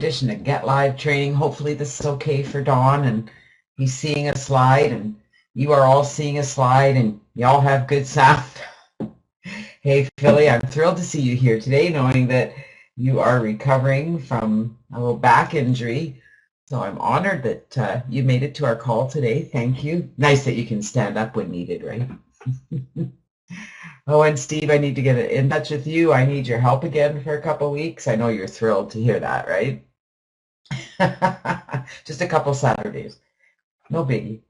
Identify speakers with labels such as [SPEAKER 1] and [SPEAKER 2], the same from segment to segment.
[SPEAKER 1] edition of Get Live training. Hopefully this is okay for Don, and he's seeing a slide, and you are all seeing a slide, and you all have good sound. Hey, Philly, I'm thrilled to see you here today, knowing that you are recovering from a little back injury. So I'm honored that you made it to our call today. Thank you. Nice that you can stand up when needed, right? Oh, and Steve, I need to get in touch with you. I need your help again for a couple weeks. I know you're thrilled to hear that, right? Just a couple Saturdays. No biggie.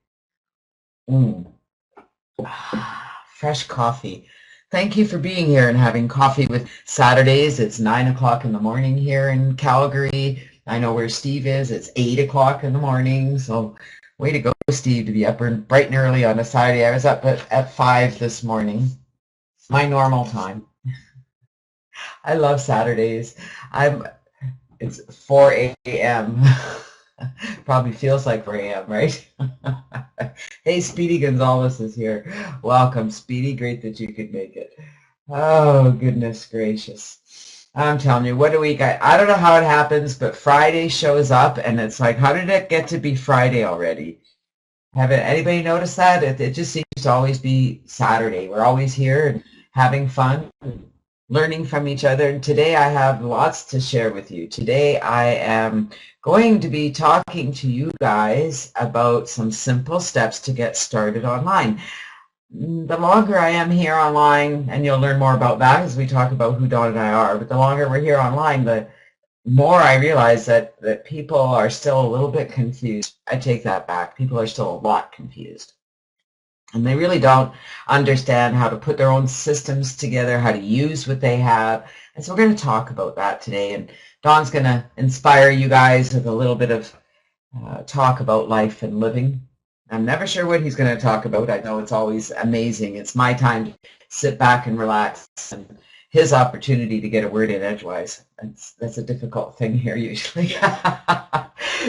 [SPEAKER 1] Fresh coffee. Thank you for being here and having coffee with Saturdays. It's 9 o'clock in the morning here in Calgary. I know where Steve is. It's 8 o'clock in the morning. So way to go, Steve, to be up bright and early on a Saturday. I was up at 5 this morning, my normal time. I love Saturdays. It's 4 a.m. Probably feels like 4 a.m., right? Hey, Speedy Gonzalez is here. Welcome, Speedy. Great that you could make it. Oh, goodness gracious. I'm telling you, what a week. I don't know how it happens, but Friday shows up, and it's like, how did it get to be Friday already? Haven't anybody noticed that? It just seems to always be Saturday. We're always here and having fun, learning from each other. And today I have lots to share with you. Today I am going to be talking to you guys about some simple steps to get started online. The longer I am here online, and you'll learn more about that as we talk about who Dawn and I are, but the longer we're here online, the more I realize that people are still a little bit confused. I take that back. People are still a lot confused. And they really don't understand how to put their own systems together, how to use what they have. And so we're going to talk about that today. And Don's going to inspire you guys with a little bit of talk about life and living. I'm never sure what he's going to talk about. I know it's always amazing. It's my time to sit back and relax, and his opportunity to get a word in edgewise. That's a difficult thing here usually.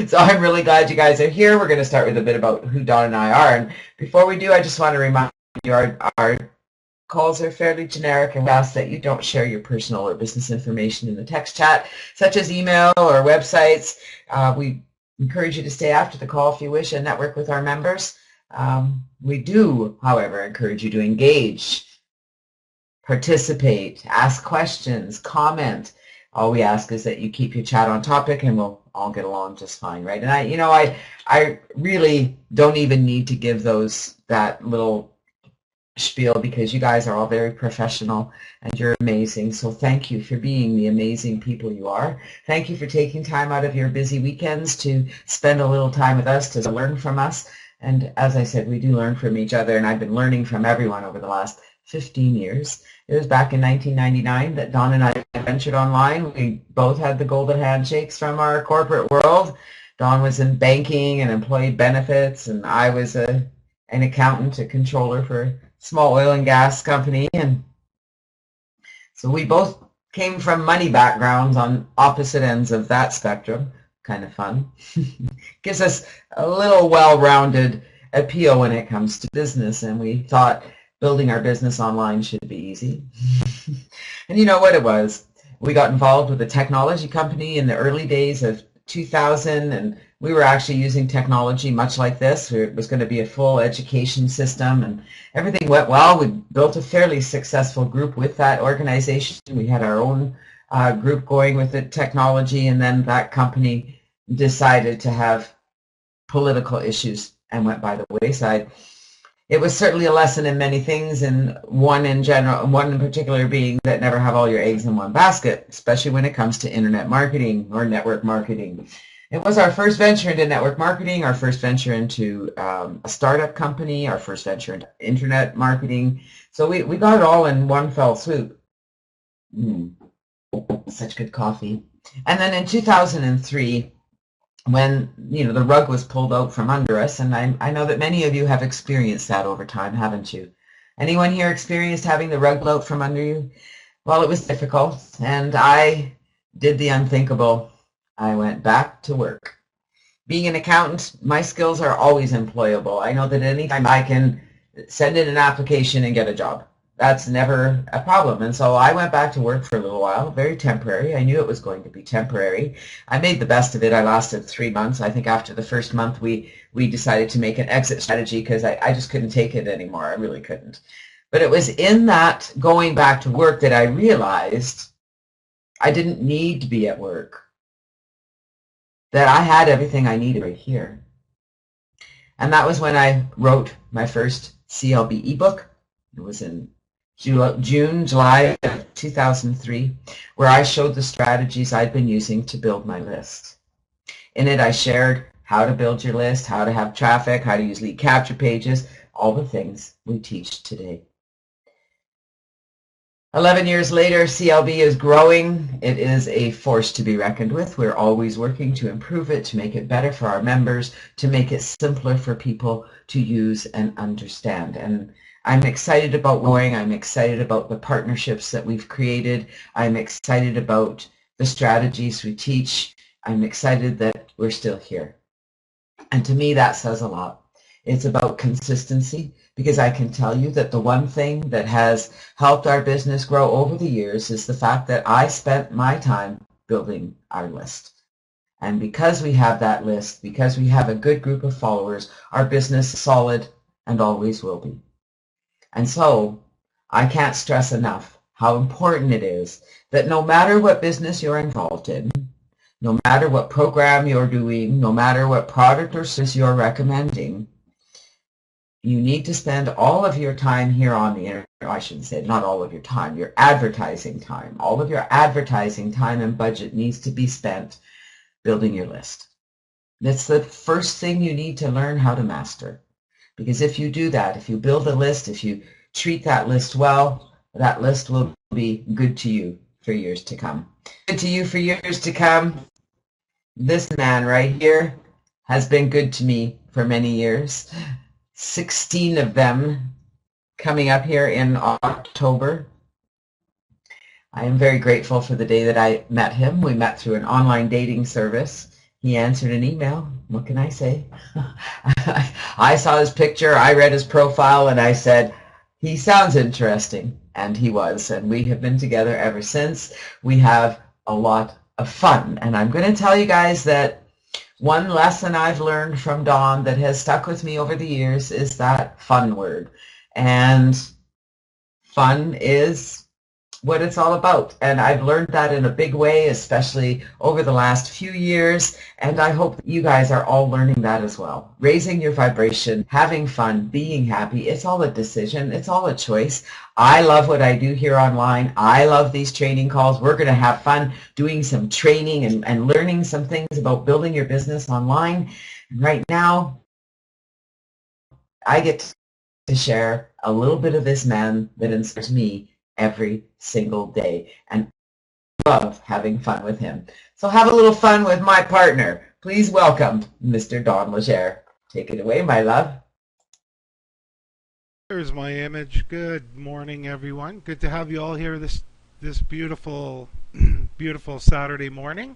[SPEAKER 1] So I'm really glad you guys are here. We're going to start with a bit about who Dawn and I are. And before we do, I just want to remind you our calls are fairly generic, and we ask that you don't share your personal or business information in the text chat, such as email or websites. We encourage you to stay after the call if you wish and network with our members. We do, however, encourage you to engage, participate, ask questions, comment. All we ask is that you keep your chat on topic, and we'll all get along just fine, right? And I really don't even need to give that little spiel, because you guys are all very professional and you're amazing. So thank you for being the amazing people you are. Thank you for taking time out of your busy weekends to spend a little time with us, to learn from us. And as I said, we do learn from each other, and I've been learning from everyone over the last 15 years. It was back in 1999 that Don and I ventured online. We both had the golden handshakes from our corporate world. Don was in banking and employee benefits, and I was an accountant, a controller for a small oil and gas company. And so we both came from money backgrounds on opposite ends of that spectrum. Kind of fun. Gives us a little well-rounded appeal when it comes to business, and we thought building our business online should be easy. And you know what it was? We got involved with a technology company in the early days of 2000, and we were actually using technology much like this. It was going to be a full education system, and everything went well. We built a fairly successful group with that organization. We had our own group going with the technology, and then that company decided to have political issues and went by the wayside. It was certainly a lesson in many things, and one in particular being that never have all your eggs in one basket, especially when it comes to internet marketing or network marketing. It was our first venture into network marketing, our first venture into a startup company, our first venture into internet marketing. So we got it all in one fell swoop. Such good coffee. And then in 2003, when the rug was pulled out from under us, and I know that many of you have experienced that over time, haven't you? Anyone here experienced having the rug pulled out from under you? Well, it was difficult, and I did the unthinkable. I went back to work. Being an accountant, my skills are always employable. I know that anytime I can send in an application and get a job. that's never a problem. And so I went back to work for a little while, very temporary. I knew it was going to be temporary. I made the best of it. I lasted 3 months. I think after the first month, we decided to make an exit strategy because I just couldn't take it anymore. I really couldn't. But it was in that going back to work that I realized I didn't need to be at work, that I had everything I needed right here. And that was when I wrote my first CLB ebook. It was in July of 2003, where I showed the strategies I'd been using to build my list. In it, I shared how to build your list, how to have traffic, how to use lead capture pages, all the things we teach today. 11 years later, CLB is growing. It is a force to be reckoned with. We're always working to improve it, to make it better for our members, to make it simpler for people to use and understand. And I'm excited about growing. I'm excited about the partnerships that we've created. I'm excited about the strategies we teach. I'm excited that we're still here. And to me, that says a lot. It's about consistency, because I can tell you that the one thing that has helped our business grow over the years is the fact that I spent my time building our list. And because we have that list, because we have a good group of followers, our business is solid and always will be. And so I can't stress enough how important it is that no matter what business you're involved in, no matter what program you're doing, no matter what product or service you're recommending, you need to spend all of your time here on the internet. I shouldn't say not all of your time, your advertising time. All of your advertising time and budget needs to be spent building your list. That's the first thing you need to learn how to master. Because if you do that, if you build a list, if you treat that list well, that list will be good to you for years to come. Good to you for years to come. This man right here has been good to me for many years. 16 of them coming up here in October. I am very grateful for the day that I met him. We met through an online dating service. He answered an email. What can I say? I saw his picture, I read his profile, and I said, he sounds interesting. And he was. And we have been together ever since. We have a lot of fun. And I'm going to tell you guys that one lesson I've learned from Dawn that has stuck with me over the years is that fun word. And fun is what it's all about. And I've learned that in a big way, especially over the last few years. And I hope that you guys are all learning that as well. Raising your vibration, having fun, being happy, it's all a decision. It's all a choice. I love what I do here online. I love these training calls. We're going to have fun doing some training and learning some things about building your business online. And right now, I get to share a little bit of this man that inspires me every single day, and I love having fun with him. So have a little fun with my partner. Please welcome Mr. Don Legere. Take it away, my love.
[SPEAKER 2] There's my image. Good morning, everyone. Good to have you all here this beautiful beautiful Saturday morning.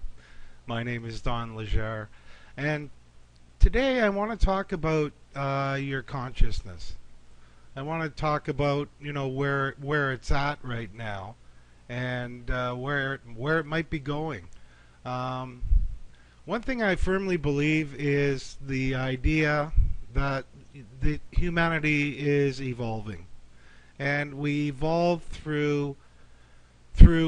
[SPEAKER 2] My name is Don Legere, and today I want to talk about your consciousness. I want to talk about where it's at right now, and where it might be going. One thing I firmly believe is the idea that humanity is evolving, and we evolve through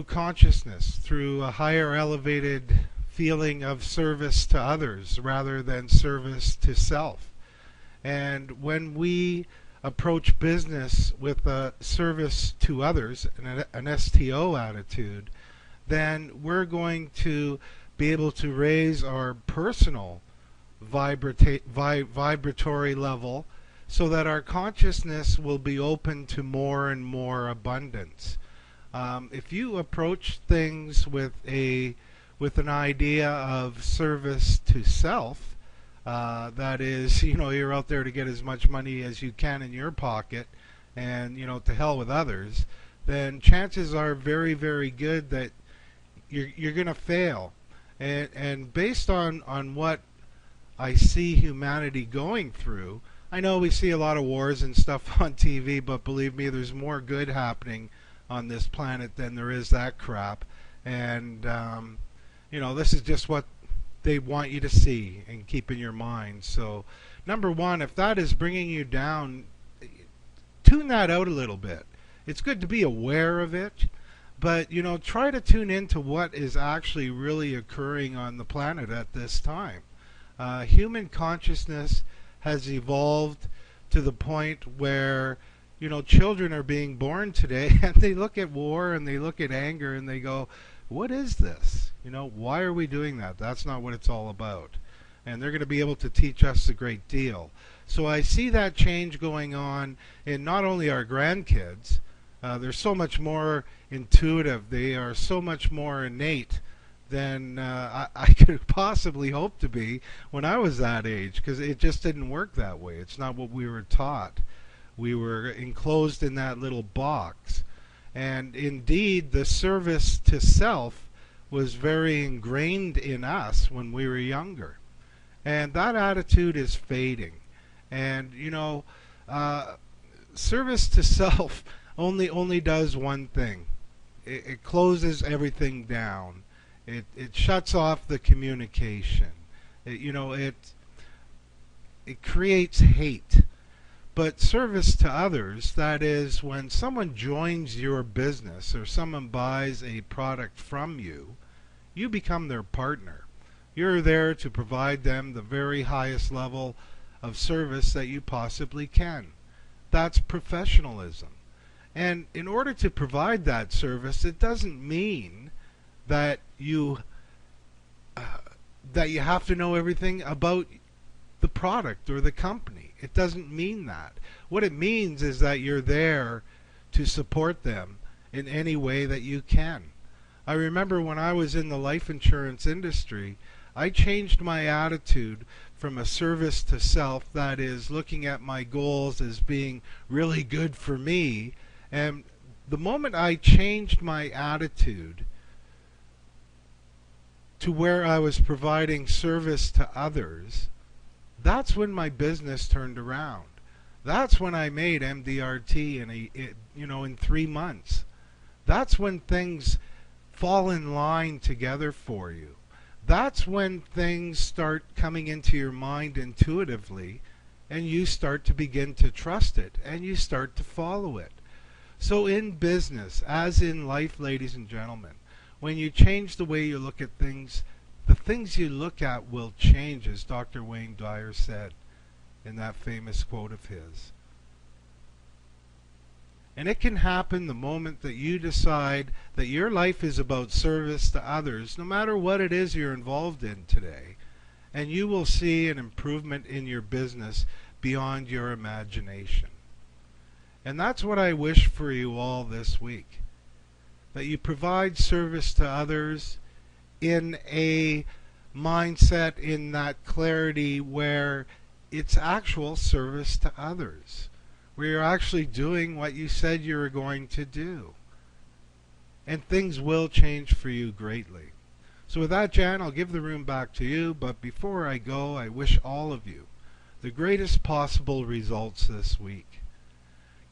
[SPEAKER 2] consciousness, through a higher elevated feeling of service to others rather than service to self. And when we approach business with a service to others, an STO attitude, then we're going to be able to raise our personal vibratory level so that our consciousness will be open to more and more abundance. If you approach things with an idea of service to self, that is, you're out there to get as much money as you can in your pocket, and to hell with others, then chances are very, very good that you're going to fail. And based on what I see humanity going through, I know we see a lot of wars and stuff on TV, but believe me, there's more good happening on this planet than there is that crap. And this is just what they want you to see and keep in your mind. So, number one, if that is bringing you down, tune that out a little bit. It's good to be aware of it, but try to tune into what is actually really occurring on the planet at this time. Human consciousness has evolved to the point where children are being born today and they look at war and they look at anger and they go, what is this? Why are we doing that? That's not what it's all about. And they're going to be able to teach us a great deal. So I see that change going on in not only our grandkids. They're so much more intuitive. They are so much more innate than I could possibly hope to be when I was that age, because it just didn't work that way. It's not what we were taught. We were enclosed in that little box. And indeed, the service to self was very ingrained in us when we were younger. And that attitude is fading. And, service to self only does one thing. It closes everything down. It shuts off the communication. It creates hate. But service to others, that is, when someone joins your business or someone buys a product from you, you become their partner. You're there to provide them the very highest level of service that you possibly can. That's professionalism. And in order to provide that service, it doesn't mean that you have to know everything about the product or the company. It doesn't mean that. What it means is that you're there to support them in any way that you can. I remember when I was in the life insurance industry, I changed my attitude from a service to self, that is, looking at my goals as being really good for me. And the moment I changed my attitude to where I was providing service to others, that's when my business turned around. That's when I made MDRT in 3 months. That's when things fall in line together for you. That's when things start coming into your mind intuitively, and you start to begin to trust it, and you start to follow it. So in business, as in life, ladies and gentlemen, when you change the way you look at things, the things you look at will change, as Dr. Wayne Dyer said in that famous quote of his. And it can happen the moment that you decide that your life is about service to others, no matter what it is you're involved in today, and you will see an improvement in your business beyond your imagination. And that's what I wish for you all this week, that you provide service to others in a mindset, in that clarity where it's actual service to others, where you're actually doing what you said you were going to do. And things will change for you greatly. So with that, Jan, I'll give the room back to you. But before I go, I wish all of you the greatest possible results this week.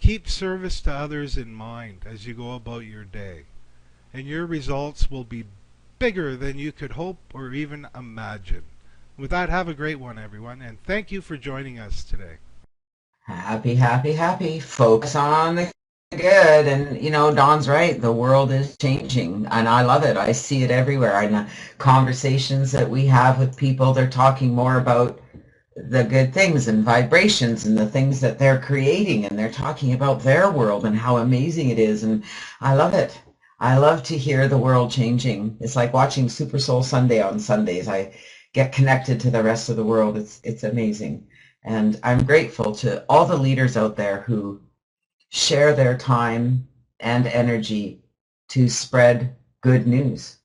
[SPEAKER 2] Keep service to others in mind as you go about your day, and your results will be bigger than you could hope or even imagine. With that, have a great one, everyone, and thank you for joining us today.
[SPEAKER 1] Happy, happy, happy. Focus on the good. And, Don's right. The world is changing, and I love it. I see it everywhere. In the conversations that we have with people, they're talking more about the good things and vibrations and the things that they're creating, and they're talking about their world and how amazing it is. And I love it. I love to hear the world changing. It's like watching Super Soul Sunday on Sundays. I get connected to the rest of the world. It's amazing. And I'm grateful to all the leaders out there who share their time and energy to spread good news.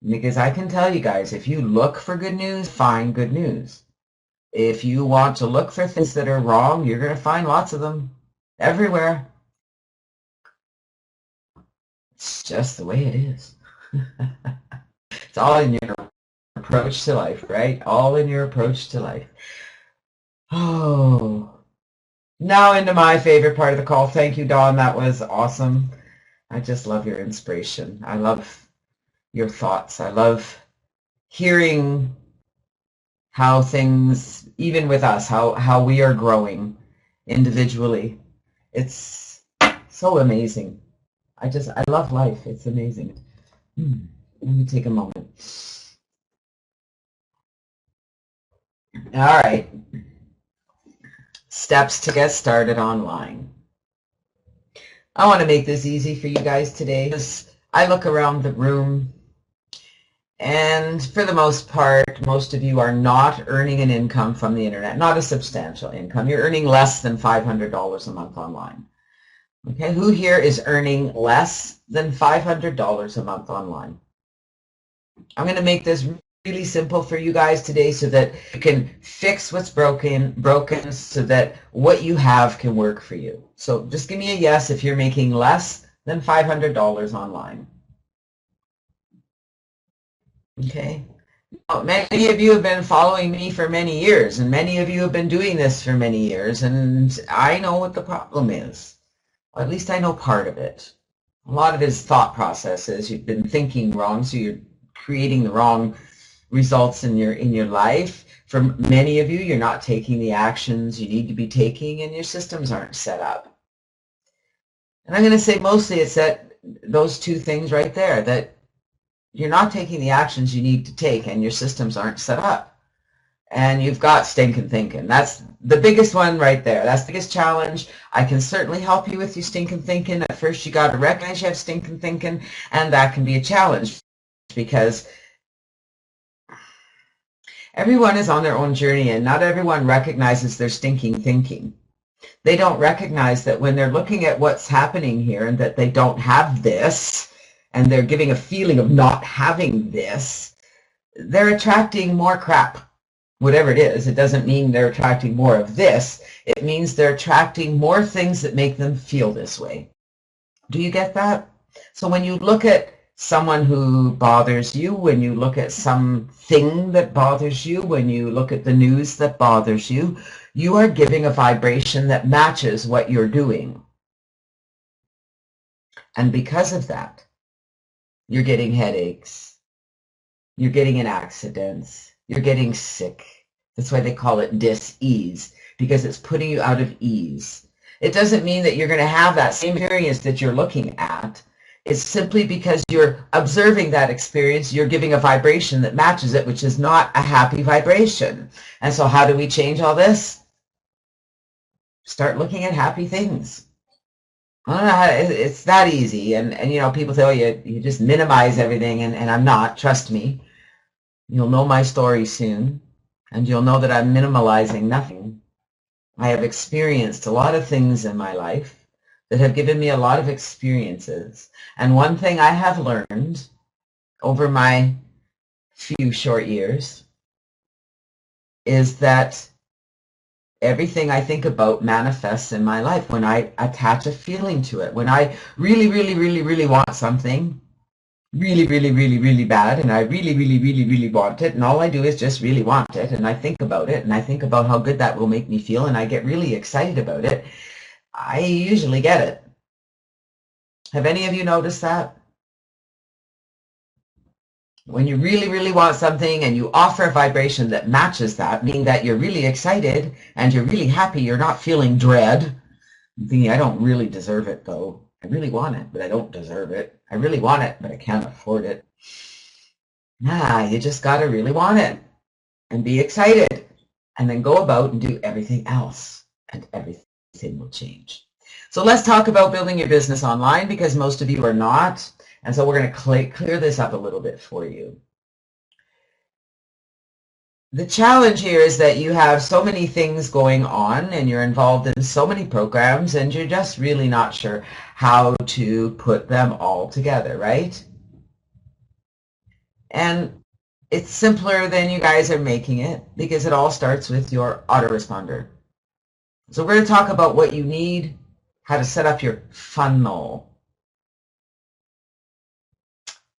[SPEAKER 1] Because I can tell you guys, if you look for good news, find good news. If you want to look for things that are wrong, you're going to find lots of them everywhere. It's just the way it is. It's all in your approach to life, right? All in your approach to life. Oh, now into my favorite part of the call. Thank you, Dawn. That was awesome. I just love your inspiration. I love your thoughts. I love hearing how things, even with us, how we are growing individually. It's so amazing. I love life. It's amazing. Let me take a moment. All right. Steps to get started online. I want to make this easy for you guys today because I look around the room and for the most part, most of you are not earning an income from the internet, not a substantial income. You're earning less than $500 a month online. Okay, who here is earning less than $500 a month online? I'm going to make this really simple for you guys today so that you can fix what's broken so that what you have can work for you. So just give me a yes if you're making less than $500 online. Okay. Well, many of you have been following me for many years, and many of you have been doing this for many years, and I know what the problem is. Or at least I know part of it. A lot of it is thought processes. You've been thinking wrong, so you're creating the wrong results in your life. For many of you, you're not taking the actions you need to be taking, and your systems aren't set up. And I'm going to say mostly it's that those two things right there, that you're not taking the actions you need to take, and your systems aren't set up. And you've got stinking thinking. That's the biggest one right there. That's the biggest challenge. I can certainly help you with your stinking thinking. At first, you got to recognize you have stinking thinking, and that can be a challenge because everyone is on their own journey, and not everyone recognizes their stinking thinking. They don't recognize that when they're looking at what's happening here and that they don't have this, and they're giving a feeling of not having this, they're attracting more crap. Whatever it is, it doesn't mean they're attracting more of this. It means they're attracting more things that make them feel this way. Do you get that? So when you look at someone who bothers you, when you look at something that bothers you, when you look at the news that bothers you, you are giving a vibration that matches what you're doing. And because of that, you're getting headaches, you're getting in accidents, you're getting sick. That's why they call it dis-ease, because it's putting you out of ease. It doesn't mean that you're going to have that same experience that you're looking at. It's simply because you're observing that experience, you're giving a vibration that matches it, which is not a happy vibration. And so how do we change all this? Start looking at happy things. I don't know how, it's that easy. And you know, people say, oh, you just minimize everything, and I'm not, trust me. You'll know my story soon, and you'll know that I'm minimalizing nothing. I have experienced a lot of things in my life that have given me a lot of experiences. And one thing I have learned over my few short years is that everything I think about manifests in my life when I attach a feeling to it. When I really, really, really, really want something, really, really, really, really bad, and I really, really, really, really want it, and all I do is just really want it, and I think about it, and I think about how good that will make me feel, and I get really excited about it, I usually get it. Have any of you noticed that? When you really, really want something and you offer a vibration that matches that, meaning that you're really excited and you're really happy, you're not feeling dread, thinking, I don't really deserve it though. I really want it, but I don't deserve it. I really want it, but I can't afford it. Nah, you just got to really want it and be excited and then go about and do everything else and everything will change. So let's talk about building your business online because most of you are not. And so we're going to clear this up a little bit for you. The challenge here is that you have so many things going on and you're involved in so many programs and you're just really not sure how to put them all together, right? And it's simpler than you guys are making it because it all starts with your autoresponder. So we're going to talk about what you need, how to set up your funnel.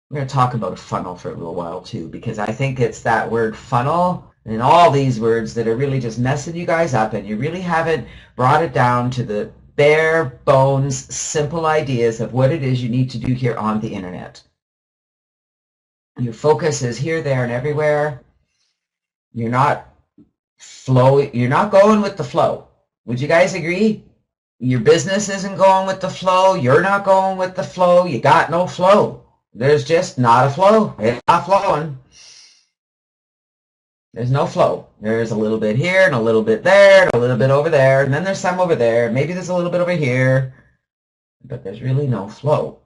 [SPEAKER 1] We're going to talk about a funnel for a little while too because I think it's that word funnel and all these words that are really just messing you guys up, and you really haven't brought it down to the bare bones, simple ideas of what it is you need to do here on the internet. Your focus is here, there, and everywhere. You're not you're not going with the flow. Would you guys agree? Your business isn't going with the flow. You're not going with the flow. You got no flow. There's just not a flow. It's not flowing. There's no flow. There's a little bit here and a little bit there and a little bit over there, and then there's some over there. Maybe there's a little bit over here, but there's really no flow.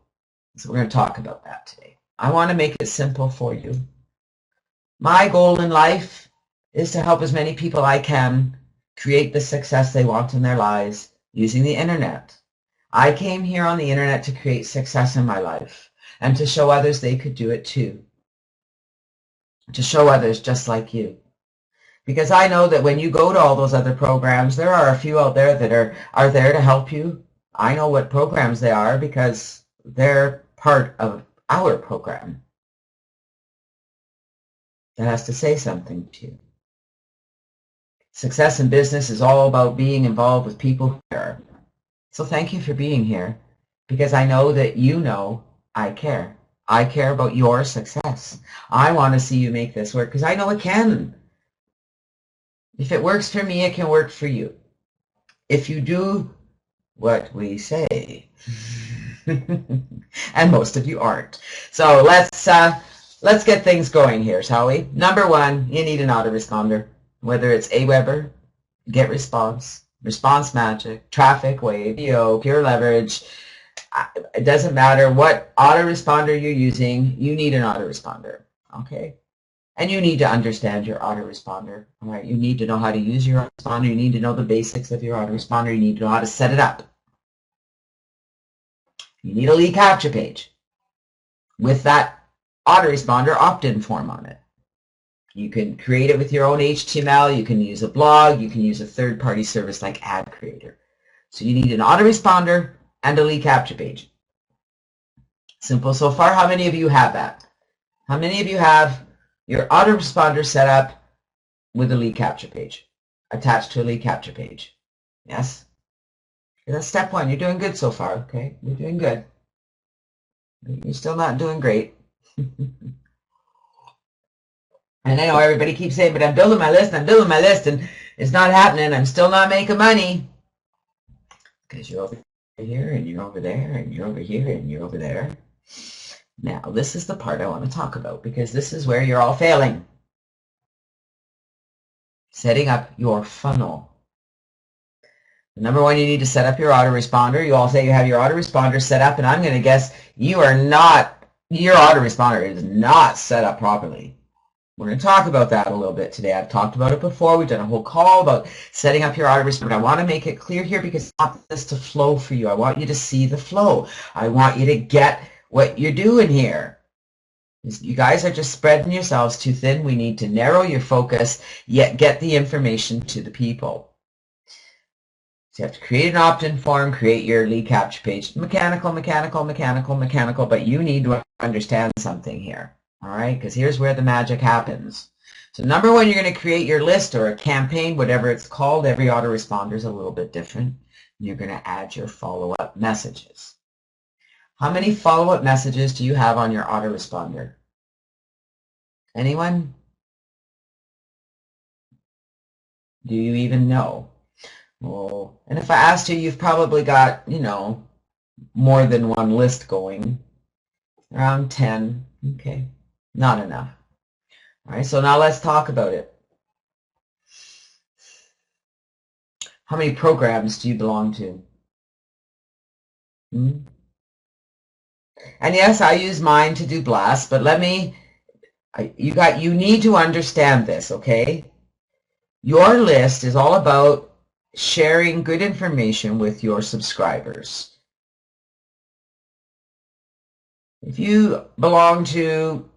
[SPEAKER 1] So we're going to talk about that today. I want to make it simple for you. My goal in life is to help as many people I can create the success they want in their lives using the internet. I came here on the internet to create success in my life and to show others they could do it too. To show others just like you. Because I know that when you go to all those other programs, there are a few out there that are there to help you. I know what programs they are because they're part of our program. That has to say something to you. Success in business is all about being involved with people here. So thank you for being here, because I know that you know I care. I care about your success. I want to see you make this work because I know it can. If it works for me, it can work for you. If you do what we say. And most of you aren't. So let's get things going here, shall we? Number one, you need an autoresponder. Whether it's Aweber, Get Response, Response Magic, Traffic Wave, EO, Pure Leverage, it doesn't matter what autoresponder you're using, you need an autoresponder, okay? And you need to understand your autoresponder, all right? You need to know how to use your autoresponder. You need to know the basics of your autoresponder. You need to know how to set it up. You need a lead capture page with that autoresponder opt-in form on it. You can create it with your own HTML. You can use a blog. You can use a third-party service like Ad Creator. So you need an autoresponder and a lead capture page. Simple so far. How many of you have that? How many of you have your autoresponder set up with a lead capture page, attached to a lead capture page? Yes? That's step one. You're doing good so far, okay? You're doing good. You're still not doing great. And I know everybody keeps saying, but I'm building my list, and it's not happening. I'm still not making money. Because you're over here, and you're over there, and you're over here, and you're over there. Now, this is the part I want to talk about, because this is where you're all failing. Setting up your funnel. Number one, you need to set up your autoresponder. You all say you have your autoresponder set up, and I'm going to guess your autoresponder is not set up properly. We're going to talk about that a little bit today. I've talked about it before. We've done a whole call about setting up your autoresponder. I want to make it clear here because I want this to flow for you. I want you to see the flow. I want you to get what you're doing here. You guys are just spreading yourselves too thin. We need to narrow your focus, yet get the information to the people. So you have to create an opt-in form, create your lead capture page. Mechanical, but you need to understand something here. All right, because here's where the magic happens. So number one, you're going to create your list or a campaign, whatever it's called. Every autoresponder is a little bit different. You're going to add your follow-up messages. How many follow-up messages do you have on your autoresponder? Anyone? Do you even know? Well, and if I asked you, you've probably got, more than one list going. Around 10. Okay. Not enough. All right, so now let's talk about it. How many programs do you belong to? And yes, I use mine to do blasts, but you need to understand this, okay? Your list is all about sharing good information with your subscribers. If you belong to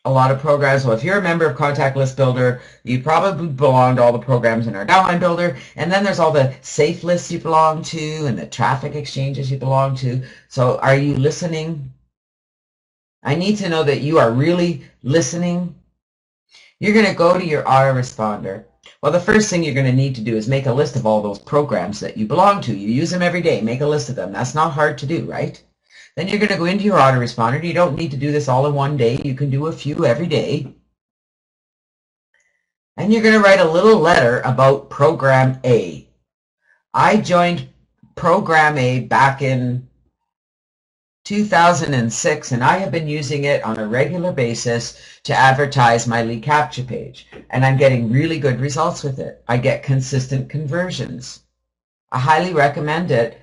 [SPEAKER 1] a lot of programs, well, if you're a member of Contact List Builder, you probably belong to all the programs in our Downline Builder, and then there's all the safe lists you belong to and the traffic exchanges you belong to. So are you listening? I need to know that you are really listening. You're going to go to your autoresponder. Well, the first thing you're going to need to do is make a list of all those programs that you belong to. You use them every day. Make a list of them. That's not hard to do, right? Then you're going to go into your autoresponder. You don't need to do this all in one day. You can do a few every day. And you're going to write a little letter about Program A. I joined Program A back in 2006, and I have been using it on a regular basis to advertise my lead capture page, and I'm getting really good results with it. I get consistent conversions. I highly recommend it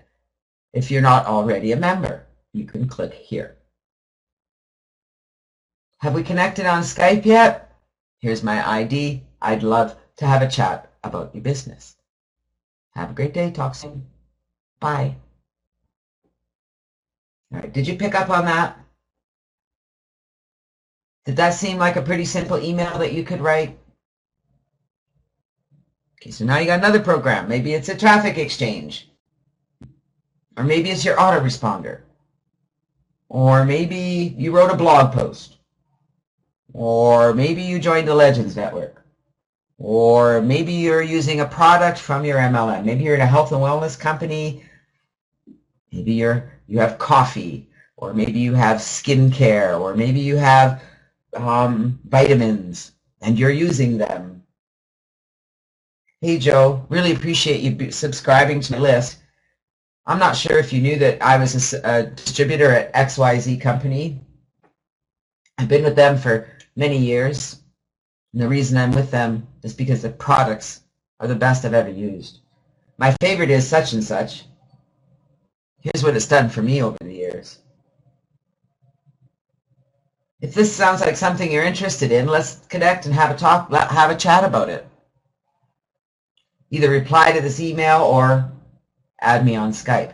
[SPEAKER 1] if you're not already a member. You can click here. Have we connected on Skype yet? Here's my ID. I'd love to have a chat about your business. Have a great day. Talk soon. Bye. All right, did you pick up on that? Did that seem like a pretty simple email that you could write? Okay, so now you got another program. Maybe it's a traffic exchange. Or maybe it's your autoresponder. Or maybe you wrote a blog post. Or maybe you joined the Legends Network. Or maybe you're using a product from your MLM. Maybe you're in a health and wellness company. Maybe you have coffee, or maybe you have skincare, or maybe you have vitamins, and you're using them. Hey, Joe, really appreciate you subscribing to my list. I'm not sure if you knew that I was a distributor at XYZ Company. I've been with them for many years, and the reason I'm with them is because the products are the best I've ever used. My favorite is such and such. Here's what it's done for me over the years. If this sounds like something you're interested in, let's connect and have a talk, have a chat about it. Either reply to this email or add me on Skype.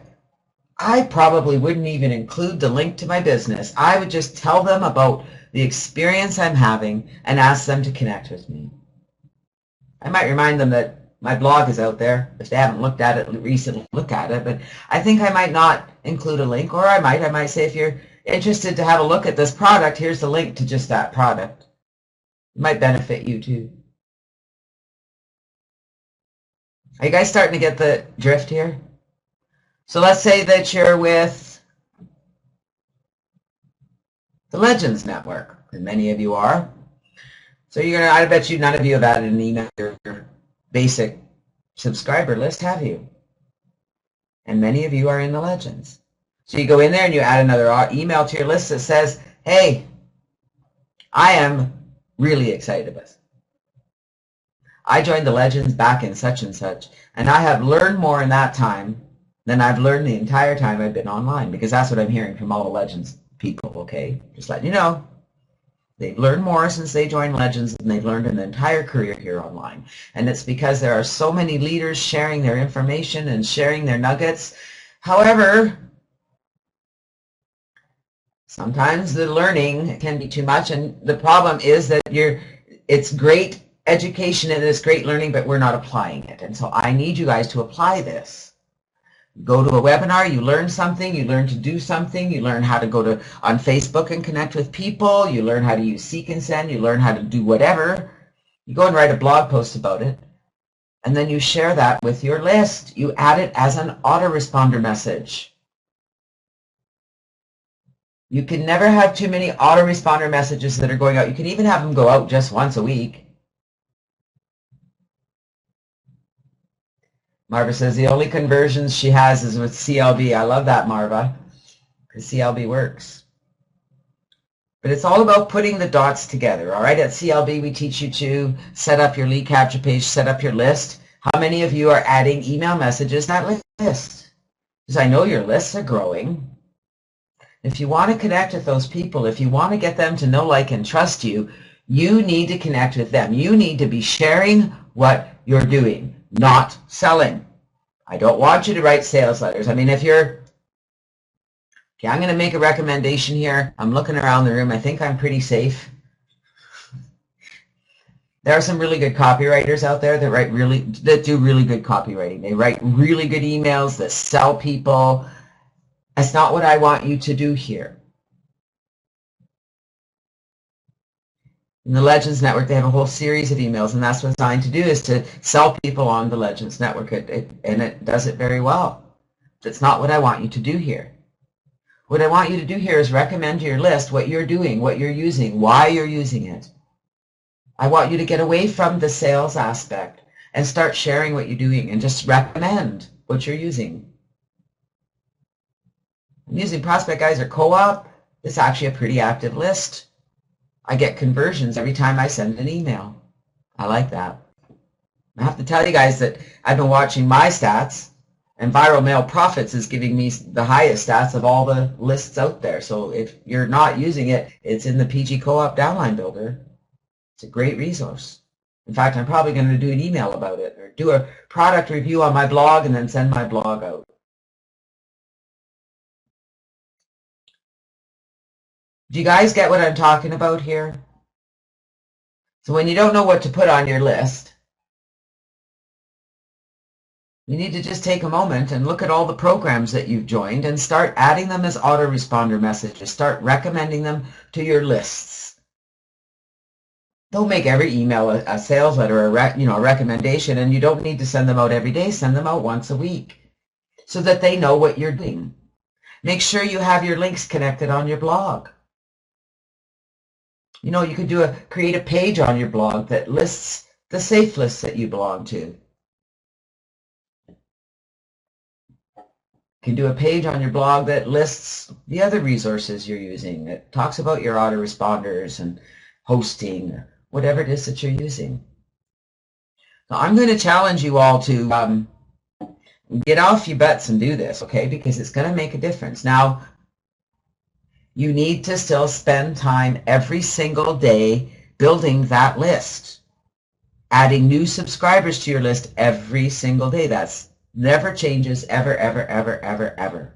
[SPEAKER 1] I probably wouldn't even include the link to my business. I would just tell them about the experience I'm having and ask them to connect with me. I might remind them that my blog is out there. If they haven't looked at it recently, look at it. But I think I might not include a link, or I might say, if you're interested to have a look at this product, here's the link to just that product. It might benefit you too. Are you guys starting to get the drift here? So let's say that you're with the Legends Network, and many of you are. So I bet you none of you have added an email to your basic subscriber list, have you? And many of you are in the Legends. So you go in there and you add another email to your list that says, hey, I am really excited about this. I joined the Legends back in such and such, and I have learned more in that time than I've learned the entire time I've been online, because that's what I'm hearing from all the Legends people, okay? Just letting you know. They've learned more since they joined Legends than they've learned in their entire career here online. And it's because there are so many leaders sharing their information and sharing their nuggets. However, sometimes the learning can be too much, and the problem is that it's great education and it's great learning, but we're not applying it. And so I need you guys to apply this. Go to a webinar, you learn something, you learn to do something, you learn how to go on Facebook and connect with people, you learn how to use Seek and Send, you learn how to do whatever. You go and write a blog post about it, and then you share that with your list. You add it as an autoresponder message. You can never have too many autoresponder messages that are going out. You can even have them go out just once a week. Marva says the only conversions she has is with CLB. I love that, Marva, because CLB works. But it's all about putting the dots together, all right? At CLB, we teach you to set up your lead capture page, set up your list. How many of you are adding email messages to that list? Because I know your lists are growing. If you want to connect with those people, if you want to get them to know, like, and trust you, you need to connect with them. You need to be sharing what you're doing, not selling. I don't want you to write sales letters. I mean, if you're, okay, I'm going to make a recommendation here. I'm looking around the room. I think I'm pretty safe. There are some really good copywriters out there that do really good copywriting. They write really good emails that sell people. That's not what I want you to do here. In the Legends Network, they have a whole series of emails, and that's what it's designed to do, is to sell people on the Legends Network, and it does it very well. That's not what I want you to do here. What I want you to do here is recommend to your list what you're doing, what you're using, why you're using it. I want you to get away from the sales aspect and start sharing what you're doing and just recommend what you're using. I'm using Prospect Geyser Co-op. It's actually a pretty active list. I get conversions every time I send an email. I like that. I have to tell you guys that I've been watching my stats, and Viral Mail Profits is giving me the highest stats of all the lists out there. So if you're not using it, it's in the PG Co-op Downline Builder. It's a great resource. In fact, I'm probably going to do an email about it or do a product review on my blog and then send my blog out. Do you guys get what I'm talking about here? So when you don't know what to put on your list, you need to just take a moment and look at all the programs that you've joined and start adding them as autoresponder messages. Start recommending them to your lists. Don't make every email a sales letter or a recommendation, and you don't need to send them out every day. Send them out once a week so that they know what you're doing. Make sure you have your links connected on your blog. You could create a page on your blog that lists the safe lists that you belong to. You can do a page on your blog that lists the other resources you're using. It talks about your autoresponders and hosting, whatever it is that you're using. Now, I'm going to challenge you all to get off your butts and do this, okay? Because it's going to make a difference. Now, you need to still spend time every single day building that list, adding new subscribers to your list every single day. That's never changes, ever, ever, ever, ever, ever.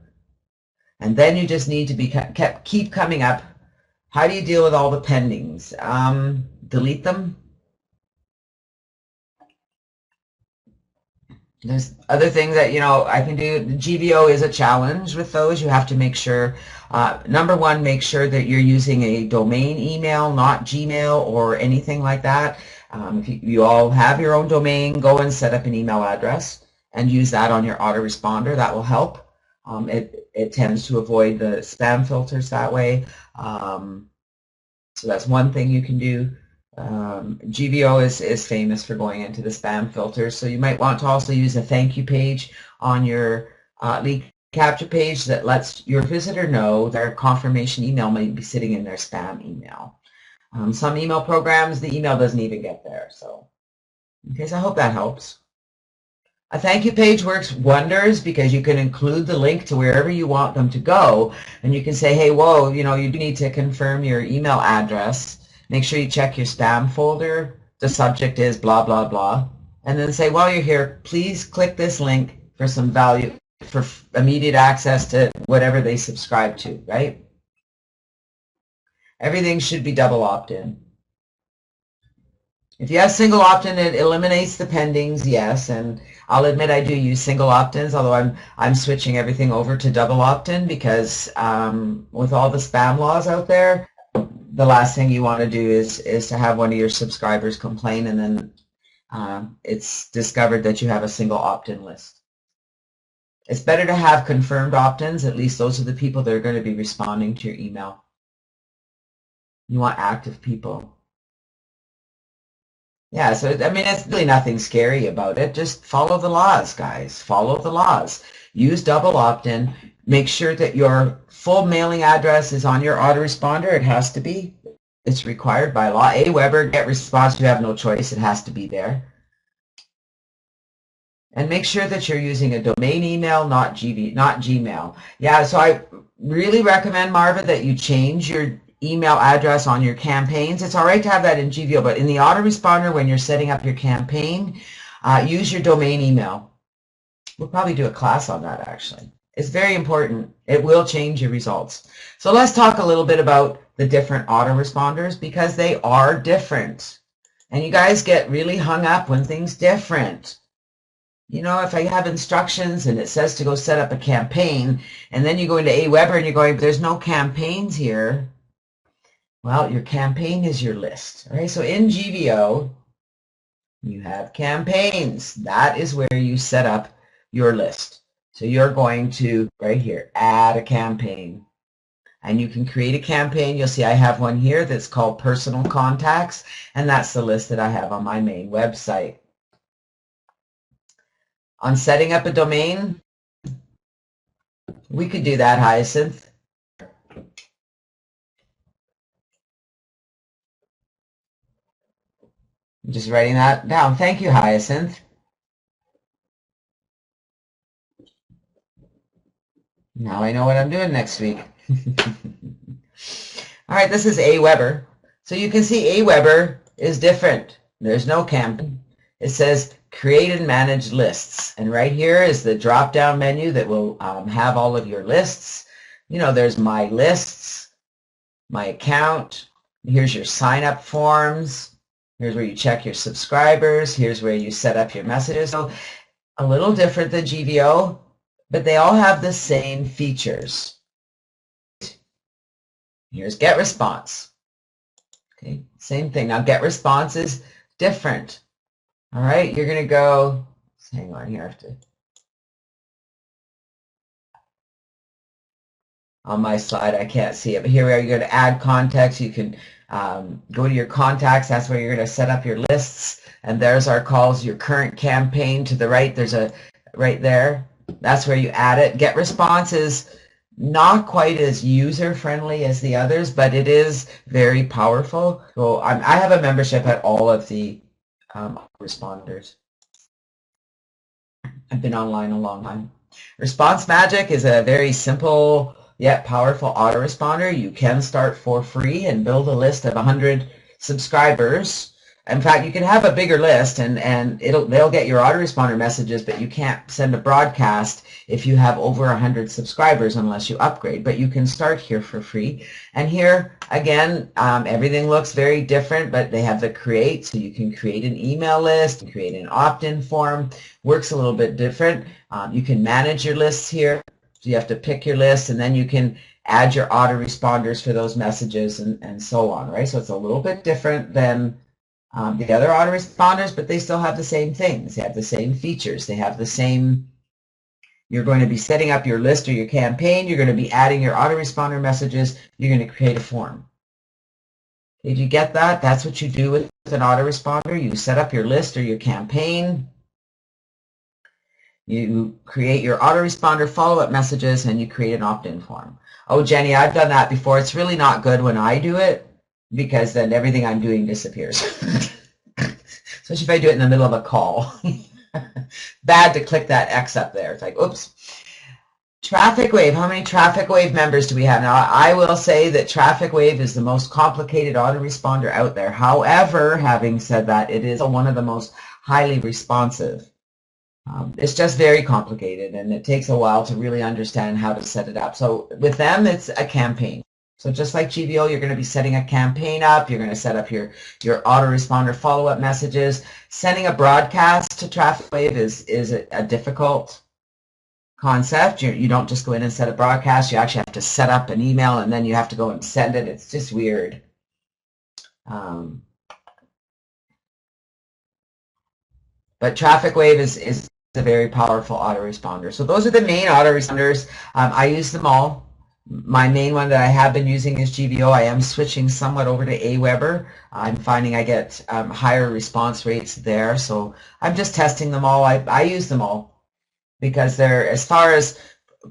[SPEAKER 1] And then you just need to keep coming up. How do you deal with all the pendings? Delete them. There's other things that, I can do. The GVO is a challenge with those. You have to make sure, number one, make sure that you're using a domain email, not Gmail or anything like that. If you all have your own domain, go and set up an email address and use that on your autoresponder. That will help. It tends to avoid the spam filters that way. So that's one thing you can do. GVO is famous for going into the spam filters, so you might want to also use a thank you page on your lead capture page that lets your visitor know their confirmation email might be sitting in their spam email. Some email programs, the email doesn't even get there. So, okay, so I hope that helps. A thank you page works wonders because you can include the link to wherever you want them to go, and you can say, hey, whoa, you do need to confirm your email address. Make sure you check your spam folder. The subject is blah, blah, blah. And then say, while you're here, please click this link for some value, for immediate access to whatever they subscribe to, right? Everything should be double opt-in. If you have single opt-in, it eliminates the pendings, yes, and I'll admit I do use single opt-ins, although I'm switching everything over to double opt-in because with all the spam laws out there, the last thing you want to do is to have one of your subscribers complain and then it's discovered that you have a single opt-in list. It's better to have confirmed opt-ins. At least those are the people that are going to be responding to your email. You want active people. Yeah, so it's really nothing scary about it. Just follow the laws, guys. Follow the laws. Use double opt-in. Make sure that your full mailing address is on your autoresponder. It has to be. It's required by law. Aweber, get response. You have no choice. It has to be there. And make sure that you're using a domain email, not Gmail. Yeah, so I really recommend, Marva, that you change your email address on your campaigns. It's all right to have that in GVO, but in the autoresponder, when you're setting up your campaign, use your domain email. We'll probably do a class on that, actually. It's very important. It will change your results. So let's talk a little bit about the different autoresponders because they are different. And you guys get really hung up when things different. If I have instructions and it says to go set up a campaign, and then you go into Aweber and you're going, there's no campaigns here. Well, your campaign is your list. All right, so in GVO, you have campaigns. That is where you set up your list. So you're going to, right here, add a campaign. And you can create a campaign. You'll see I have one here that's called Personal Contacts, and that's the list that I have on my main website. On setting up a domain, we could do that, Hyacinth. I'm just writing that down. Thank you, Hyacinth. Now I know what I'm doing next week. All right, this is Aweber. So you can see Aweber is different. There's no campaign. It says create and manage lists. And right here is the drop-down menu that will have all of your lists. You know, there's my lists, my account. Here's your sign-up forms. Here's where you check your subscribers. Here's where you set up your messages. So a little different than GVO, but they all have the same features. Here's get response. Okay, same thing. Now get response is different. All right, you're going to go, hang on here, I have to, on my slide I can't see it, but here we are. You're going to add contacts. You can go to your contacts. That's where you're going to set up your lists. And there's our calls, your current campaign to the right. There's a, right there. That's where you add it. Get response is not quite as user-friendly as the others, but it is very powerful. So I have a membership at all of the responders. I've been online a long time. Response Magic is a very simple yet powerful autoresponder. You can start for free and build a list of 100 subscribers. In fact, you can have a bigger list and they'll get your autoresponder messages, but you can't send a broadcast if you have over 100 subscribers unless you upgrade. But you can start here for free. And here, again, everything looks very different, but they have the create, so you can create an email list, create an opt-in form. Works a little bit different. You can manage your lists here. So you have to pick your list, and then you can add your autoresponders for those messages and so on, right? So it's a little bit different than the other autoresponders, but they still have the same things. They have the same features. They have the same, you're going to be setting up your list or your campaign. You're going to be adding your autoresponder messages. You're going to create a form. Did you get that? That's what you do with an autoresponder. You set up your list or your campaign. You create your autoresponder follow-up messages, and you create an opt-in form. Oh, Jenny, I've done that before. It's really not good when I do it, because then everything I'm doing disappears. Especially if I do it in the middle of a call. Bad to click that X up there. It's like, oops. Traffic Wave. How many Traffic Wave members do we have? Now, I will say that Traffic Wave is the most complicated autoresponder out there. However, having said that, it is one of the most highly responsive. It's just very complicated, and it takes a while to really understand how to set it up. So with them, it's a campaign. So just like GVO, you're going to be setting a campaign up. You're going to set up your autoresponder follow-up messages. Sending a broadcast to Traffic Wave is a difficult concept. You don't just go in and set a broadcast. You actually have to set up an email, and then you have to go and send it. It's just weird. But Traffic Wave is a very powerful autoresponder. So those are the main autoresponders. I use them all. My main one that I have been using is GVO. I am switching somewhat over to Aweber. I'm finding I get higher response rates there. So I'm just testing them all. I use them all because they're, as far as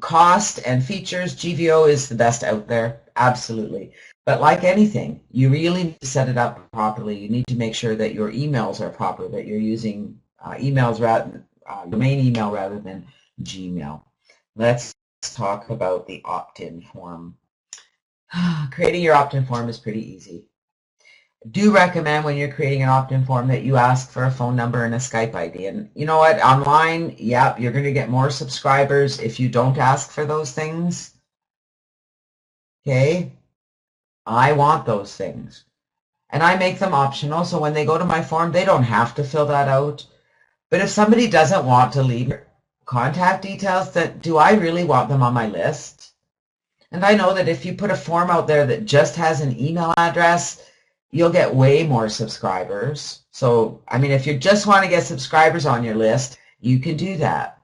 [SPEAKER 1] cost and features, GVO is the best out there. Absolutely. But like anything, you really need to set it up properly. You need to make sure that your emails are proper, that you're using emails rather domain email rather than Gmail. Let's talk about the opt-in form. Creating your opt-in form is pretty easy. Do recommend when you're creating an opt-in form that you ask for a phone number and a Skype ID. And you know what? Online, yeah, you're going to get more subscribers if you don't ask for those things. Okay? I want those things. And I make them optional, so when they go to my form, they don't have to fill that out. But if somebody doesn't want to leave contact details, then do I really want them on my list? And I know that if you put a form out there that just has an email address, you'll get way more subscribers. So, I mean, if you just want to get subscribers on your list, you can do that.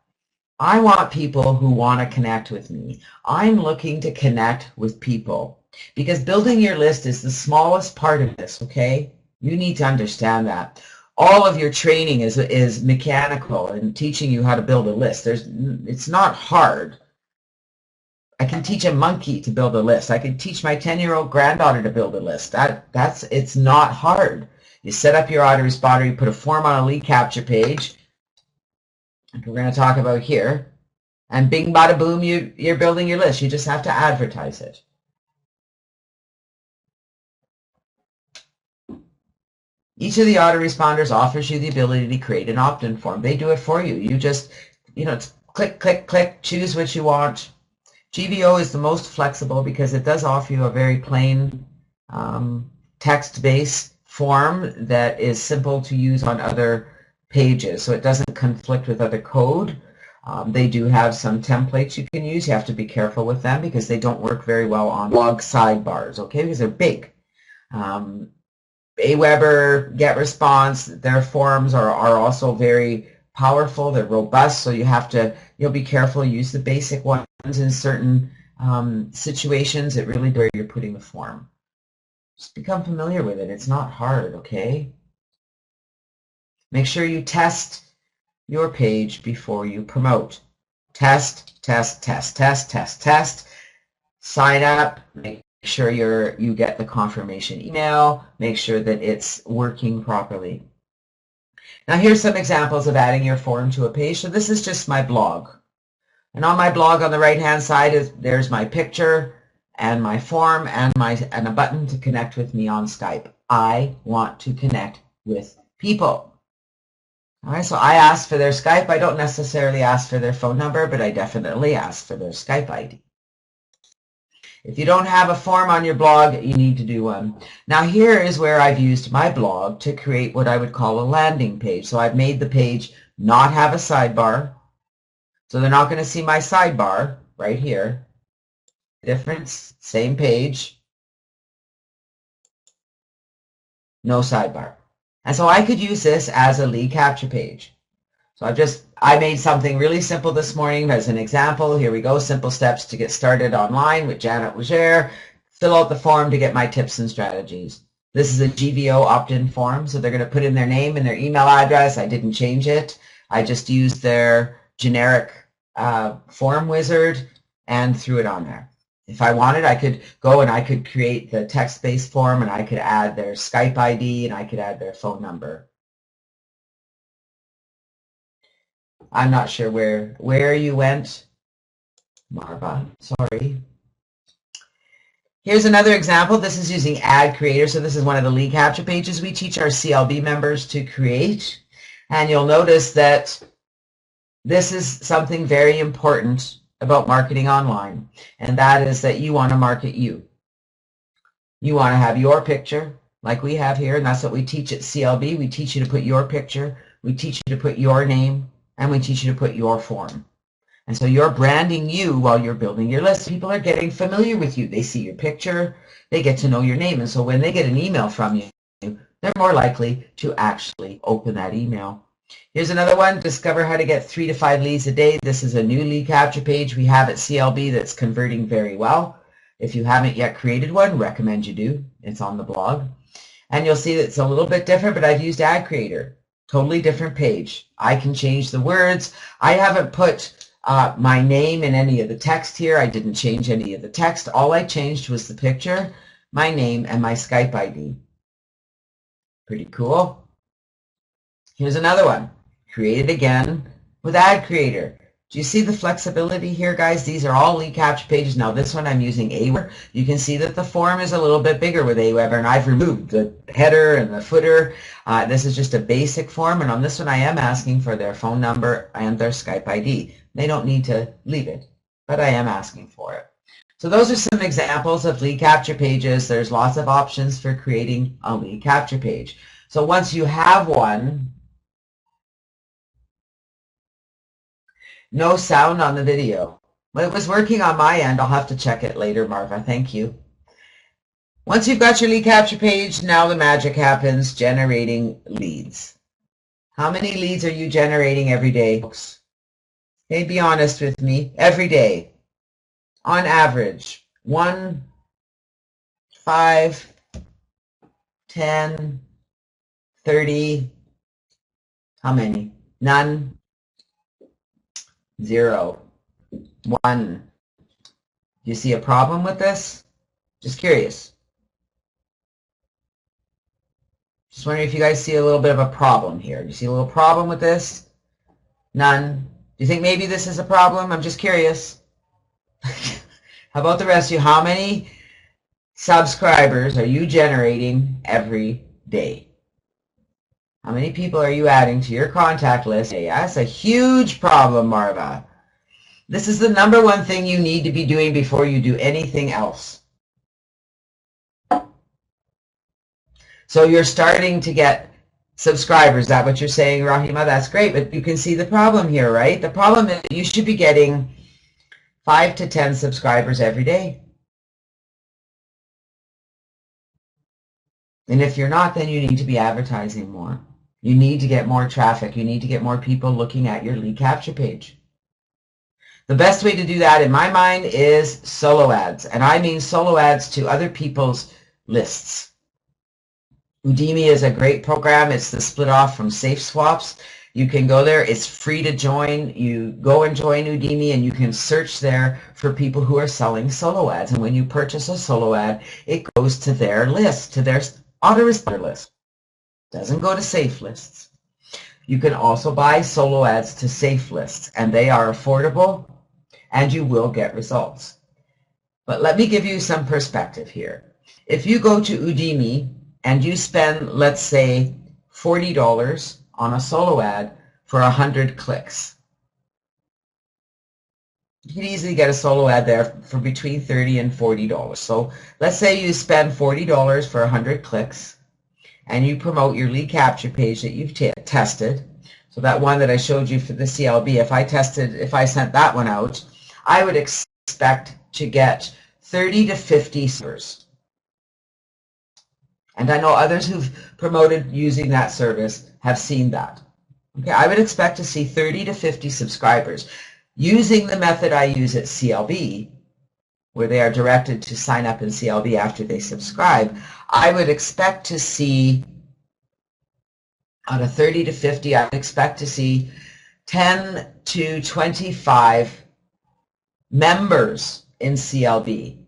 [SPEAKER 1] I want people who want to connect with me. I'm looking to connect with people because building your list is the smallest part of this, okay? You need to understand that. All of your training is mechanical and teaching you how to build a list. It's not hard. I can teach a monkey to build a list. I can teach my 10-year-old granddaughter to build a list. It's not hard. You set up your autoresponder, you put a form on a lead capture page, like we're going to talk about here, and bing, bada, boom, you're building your list. You just have to advertise it. Each of the autoresponders offers you the ability to create an opt-in form. They do it for you. You just, it's click, click, click, choose what you want. GVO is the most flexible because it does offer you a very plain text-based form that is simple to use on other pages, so it doesn't conflict with other code. They do have some templates you can use. You have to be careful with them because they don't work very well on blog sidebars, okay, because they're big. Aweber, GetResponse, their forms are also very powerful. They're robust, so you'll be careful. Use the basic ones in certain situations. It really where you're putting the form. Just become familiar with it. It's not hard, okay? Make sure you test your page before you promote. Test, test, test, test, test, test. Sign up. Make sure you get the confirmation email. Make sure that it's working properly. Now here's some examples of adding your form to a page. So this is just my blog. And on my blog on the right-hand side there's my picture and my form and a button to connect with me on Skype. I want to connect with people. All right, so I ask for their Skype. I don't necessarily ask for their phone number, but I definitely ask for their Skype ID. If you don't have a form on your blog, you need to do one. Now here is where I've used my blog to create what I would call a landing page. So I've made the page not have a sidebar. So they're not going to see my sidebar right here. Difference, same page, no sidebar. And so I could use this as a lead capture page. So I made something really simple this morning as an example. Here we go, simple steps to get started online with Janet Legere. Fill out the form to get my tips and strategies. This is a GVO opt-in form, so they're going to put in their name and their email address. I didn't change it. I just used their generic form wizard and threw it on there. If I wanted, I could go and I could create the text-based form and I could add their Skype ID and I could add their phone number. I'm not sure where you went, Marva, sorry. Here's another example. This is using Ad Creator. So this is one of the lead capture pages we teach our CLB members to create. And you'll notice that this is something very important about marketing online, and that is that you want to market you. You want to have your picture like we have here, and that's what we teach at CLB. We teach you to put your picture, we teach you to put your name, and we teach you to put your form. And so you're branding you while you're building your list. People are getting familiar with you. They see your picture, they get to know your name, and so when they get an email from you, they're more likely to actually open that email. Here's another one, discover how to get 3 to 5 leads a day. This is a new lead capture page we have at CLB that's converting very well. If you haven't yet created one, recommend you do. It's on the blog. And you'll see that it's a little bit different, but I've used Ad Creator. Totally different page. I can change the words. I haven't put my name in any of the text here. I didn't change any of the text. All I changed was the picture, my name, and my Skype ID. Pretty cool. Here's another one. Create it again with Ad Creator. Do you see the flexibility here, guys? These are all lead capture pages. Now this one I'm using Aweber. You can see that the form is a little bit bigger with Aweber, and I've removed the header and the footer. This is just a basic form, and on this one I am asking for their phone number and their Skype ID. They don't need to leave it, but I am asking for it. So those are some examples of lead capture pages. There's lots of options for creating a lead capture page. So once you have one, no sound on the video. Well, it was working on my end. I'll have to check it later, Marva. Thank you. Once you've got your lead capture page, now the magic happens, generating leads. How many leads are you generating every day, folks? Okay, be honest with me. Every day, on average, 1, 5, 10, 30. How many? None, 0, 1. Do you see a problem with this? Just curious. Just wondering if you guys see a little bit of a problem here. Do you see a little problem with this? None. Do you think maybe this is a problem? I'm just curious. How about the rest of you? How many subscribers are you generating every day? How many people are you adding to your contact list? That's a huge problem, Marva. This is the number one thing you need to be doing before you do anything else. So you're starting to get subscribers. Is that what you're saying, Rahima? That's great, but you can see the problem here, right? The problem is you should be getting 5 to 10 subscribers every day. And if you're not, then you need to be advertising more. You need to get more traffic. You need to get more people looking at your lead capture page. The best way to do that, in my mind, is solo ads. And I mean solo ads to other people's lists. Udemy is a great program. It's the split off from Safe Swaps. You can go there. It's free to join. You go and join Udemy, and you can search there for people who are selling solo ads. And when you purchase a solo ad, it goes to their list, to their autoresponder list. It doesn't go to safe lists. You can also buy solo ads to safe lists, and they are affordable, and you will get results. But let me give you some perspective here. If you go to Udemy and you spend, let's say, $40 on a solo ad for 100 clicks, you can easily get a solo ad there for between $30 and $40. So let's say you spend $40 for 100 clicks and you promote your lead capture page that you've tested. So that one that I showed you for the CLB, if I sent that one out, I would expect to get 30 to 50 subscribers. And I know others who've promoted using that service have seen that. Okay, I would expect to see 30 to 50 subscribers. Using the method I use at CLB, where they are directed to sign up in CLB after they subscribe, I would expect to see, out of 30 to 50, I would expect to see 10 to 25 members in CLB.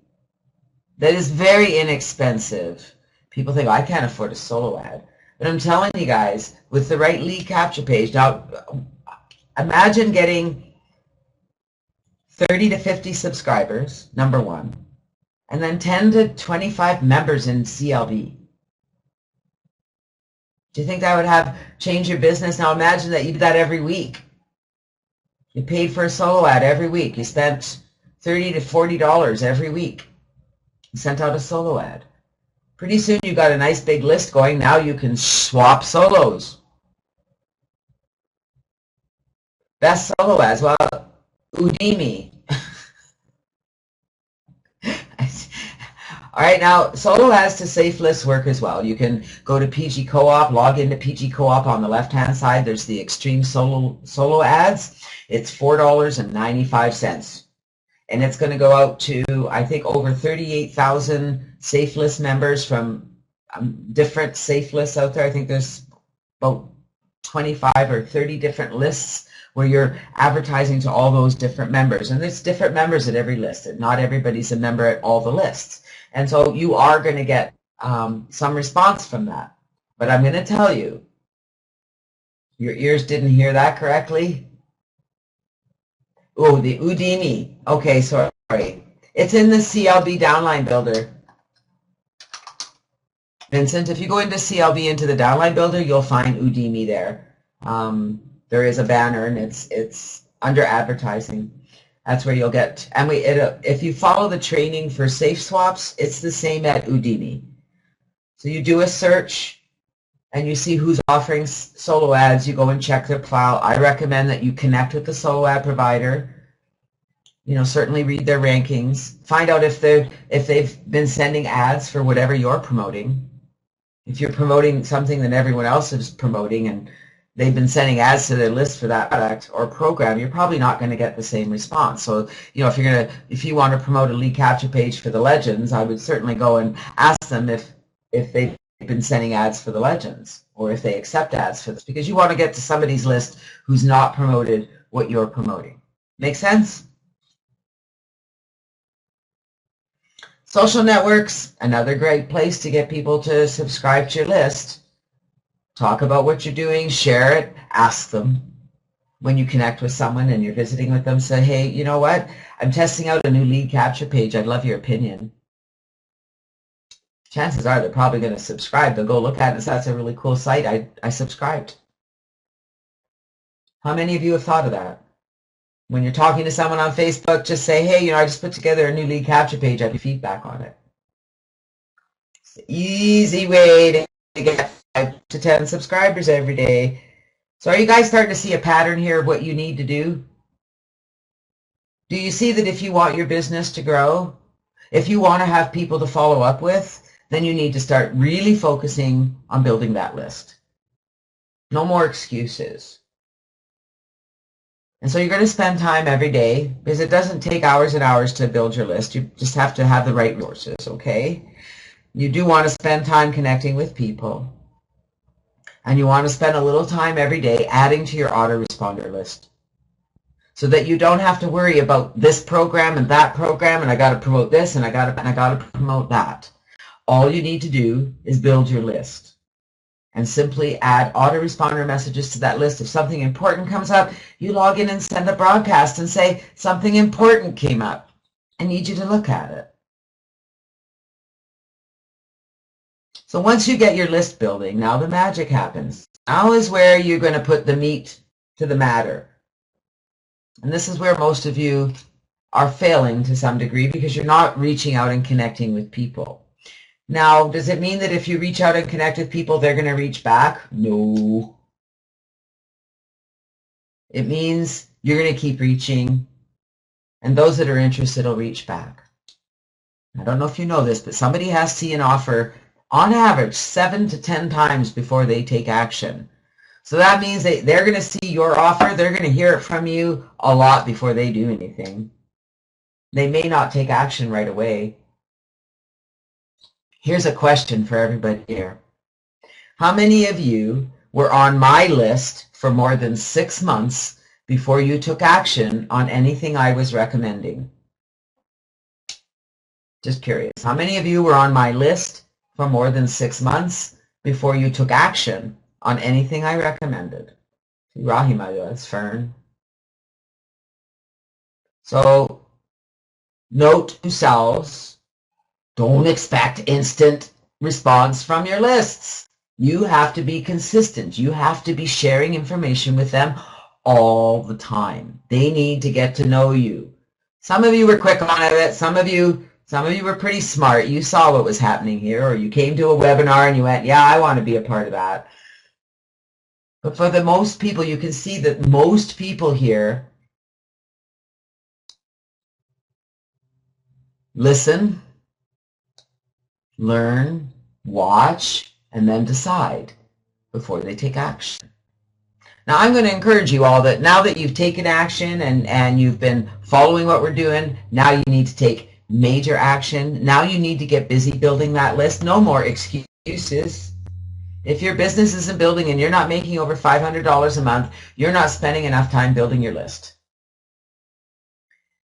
[SPEAKER 1] That is very inexpensive. People think, oh, I can't afford a solo ad. But I'm telling you guys, with the right lead capture page, now imagine getting 30 to 50 subscribers, number one, and then 10 to 25 members in CLB. Do you think that would change your business? Now imagine that you did that every week. You paid for a solo ad every week. You spent $30 to $40 every week. You sent out a solo ad. Pretty soon you got a nice big list going. Now you can swap solos. Best solo ads. Well, Udemy. All right, now solo ads to safe lists work as well. You can go to PG Co-op, log into PG Co-op on the left-hand side. There's the extreme solo ads. It's $4.95. And it's going to go out to, I think, over 38,000 safe list members from different safe lists out there. I think there's about 25 or 30 different lists where you're advertising to all those different members. And there's different members at every list. And not everybody's a member at all the lists. And so you are going to get some response from that. But I'm going to tell you, your ears didn't hear that correctly. Oh, the Udemy. Okay, sorry. It's in the CLB downline builder. Vincent, if you go into CLB into the downline builder, you'll find Udemy there. There is a banner, and it's under advertising. That's where you'll get. And if you follow the training for safe swaps, it's the same at Udemy. So you do a search, and you see who's offering solo ads. You go and check their file. I recommend that you connect with the solo ad provider. certainly read their rankings. Find out if they've been sending ads for whatever you're promoting. If you're promoting something that everyone else is promoting and they've been sending ads to their list for that product or program, you're probably not going to get the same response. So, if you want to promote a lead capture page for the Legends, I would certainly go and ask them if they've been sending ads for the Legends or if they accept ads for this, because you want to get to somebody's list who's not promoted what you're promoting. Make sense? Social networks, another great place to get people to subscribe to your list. Talk about what you're doing, share it, ask them. When you connect with someone and you're visiting with them, say, hey, you know what? I'm testing out a new lead capture page. I'd love your opinion. Chances are they're probably going to subscribe. They'll go look at it and say, that's a really cool site. I subscribed. How many of you have thought of that? When you're talking to someone on Facebook, just say, hey, I just put together a new lead capture page. I'd feedback on it. It's an easy way to get 5 to 10 subscribers every day. So are you guys starting to see a pattern here of what you need to do? Do you see that if you want your business to grow, if you want to have people to follow up with, then you need to start really focusing on building that list. No more excuses. And so you're going to spend time every day, because it doesn't take hours and hours to build your list. You just have to have the right resources, okay? You do want to spend time connecting with people. And you want to spend a little time every day adding to your autoresponder list, so that you don't have to worry about this program and that program, and I got to promote this and I got to promote that. All you need to do is build your list and simply add autoresponder messages to that list. If something important comes up, you log in and send a broadcast and say, something important came up. I need you to look at it. So once you get your list building, now the magic happens. Now is where you're going to put the meat to the matter. And this is where most of you are failing to some degree, because you're not reaching out and connecting with people. Now, does it mean that if you reach out and connect with people, they're going to reach back? No. It means you're going to keep reaching, and those that are interested will reach back. I don't know if you know this, but somebody has to see an offer on average 7 to 10 times before they take action. So that means they're going to see your offer, they're going to hear it from you a lot before they do anything. They may not take action right away. Here's a question for everybody here. How many of you were on my list for more than 6 months before you took action on anything I was recommending? Just curious. How many of you were on my list for more than 6 months before you took action on anything I recommended? Rahima does, Fern. So, note to yourselves, don't expect instant response from your lists. You have to be consistent. You have to be sharing information with them all the time. They need to get to know you. Some of you were quick on it. Some of you were pretty smart. You saw what was happening here, or you came to a webinar and you went, yeah, I want to be a part of that. But for the most people, you can see that most people here listen, learn, watch, and then decide before they take action. Now, I'm going to encourage you all that now that you've taken action and you've been following what we're doing, now you need to take major action. Now you need to get busy building that list. No more excuses. If your business isn't building and you're not making over $500 a month, you're not spending enough time building your list.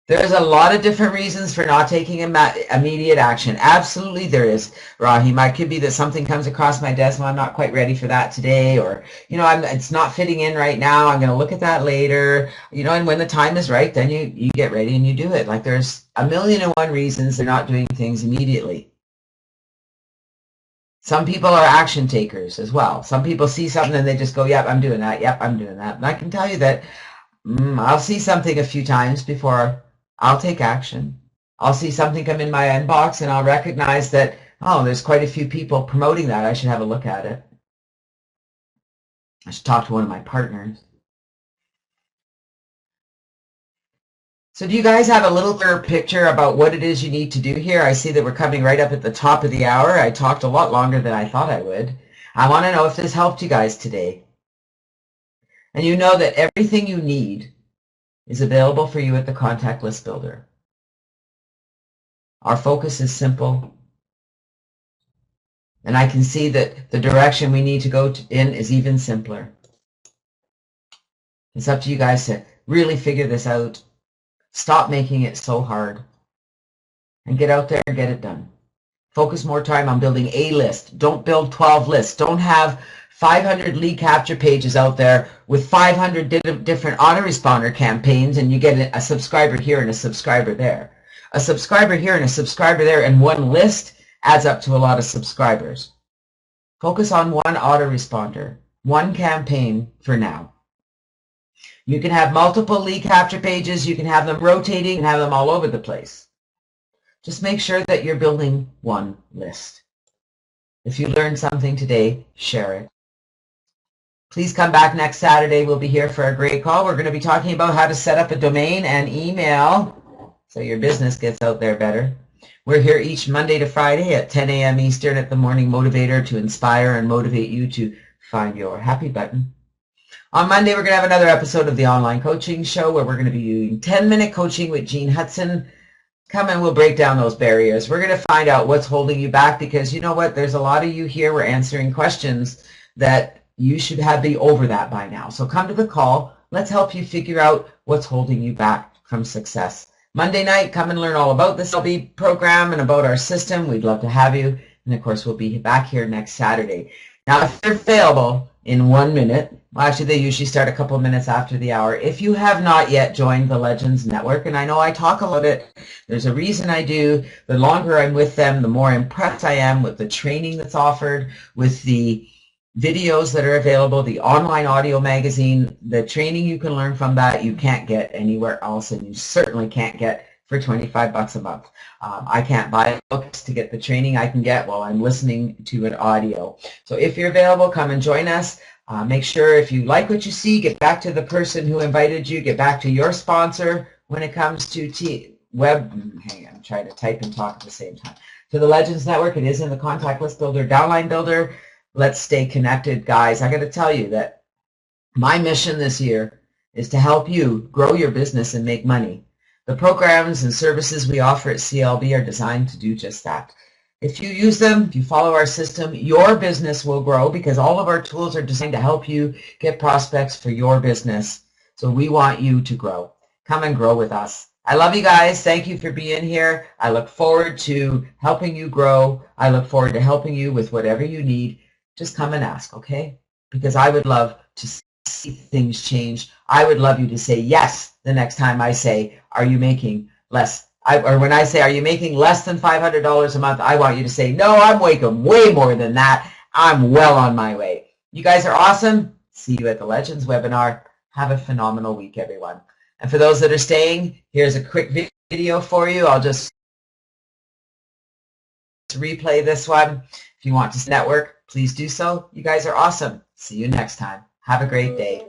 [SPEAKER 1] There's a lot of different reasons for not taking immediate action. Absolutely there is, Rahim. It could be that something comes across my desk and I'm not quite ready for that today, or, it's not fitting in right now. I'm going to look at that later. And when the time is right, then you get ready and you do it. Like, there's 1,000,001 reasons they're not doing things immediately. Some people are action takers as well. Some people see something and they just go, yep, I'm doing that. Yep, I'm doing that. And I can tell you that I'll see something a few times before I'll take action. I'll see something come in my inbox and I'll recognize that, oh, there's quite a few people promoting that. I should have a look at it. I should talk to one of my partners. So do you guys have a little clearer picture about what it is you need to do here? I see that we're coming right up at the top of the hour. I talked a lot longer than I thought I would. I want to know if this helped you guys today. And you know that everything you need is available for you at the Contact List Builder. Our focus is simple. And I can see that the direction we need to go in is even simpler. It's up to you guys to really figure this out. Stop making it so hard. And get out there and get it done. Focus more time on building a list. Don't build 12 lists. Don't have 500 lead capture pages out there with 500 different autoresponder campaigns and you get a subscriber here and a subscriber there. A subscriber here and a subscriber there and one list adds up to a lot of subscribers. Focus on one autoresponder, one campaign for now. You can have multiple lead capture pages. You can have them rotating and have them all over the place. Just make sure that you're building one list. If you learned something today, share it. Please come back next Saturday. We'll be here for a great call. We're going to be talking about how to set up a domain and email so your business gets out there better. We're here each Monday to Friday at 10 a.m. Eastern at the Morning Motivator to inspire and motivate you to find your happy button. On Monday, we're going to have another episode of the Online Coaching Show where we're going to be doing 10-minute coaching with Jean Hudson. Come and we'll break down those barriers. We're going to find out what's holding you back because you know what? There's a lot of you here. We're answering questions that you should be over that by now. So come to the call. Let's help you figure out what's holding you back from success. Monday night, come and learn all about the SLB program and about our system. We'd love to have you. And of course, we'll be back here next Saturday. Now, if they're available in 1 minute, well, actually, they usually start a couple minutes after the hour. If you have not yet joined the Legends Network, and I know I talk about it, there's a reason I do. The longer I'm with them, the more impressed I am with the training that's offered, with the videos that are available, the online audio magazine, the training you can learn from that you can't get anywhere else, and you certainly can't get for $25 a month. I can't buy books to get the training I can get while I'm listening to an audio. So if you're available, come and join us. Make sure if you like what you see, get back to the person who invited you, get back to your sponsor when it comes to hang on, I'm trying to type and talk at the same time. To the Legends Network, it is in the Contact List Builder, Downline Builder. Let's stay connected, guys. I got to tell you that my mission this year is to help you grow your business and make money. The programs and services we offer at CLB are designed to do just that. If you use them, if you follow our system, your business will grow because all of our tools are designed to help you get prospects for your business. So we want you to grow. Come and grow with us. I love you guys. Thank you for being here. I look forward to helping you grow. I look forward to helping you with whatever you need. Just come and ask, okay? Because I would love to see things change. I would love you to say yes the next time I say, are you making less? Or when I say, are you making less than $500 a month? I want you to say, no, I'm making way more than that. I'm well on my way. You guys are awesome. See you at the Legends webinar. Have a phenomenal week, everyone. And for those that are staying, here's a quick video for you. I'll just replay this one. If you want to network, please do so. You guys are awesome. See you next time. Have a great day.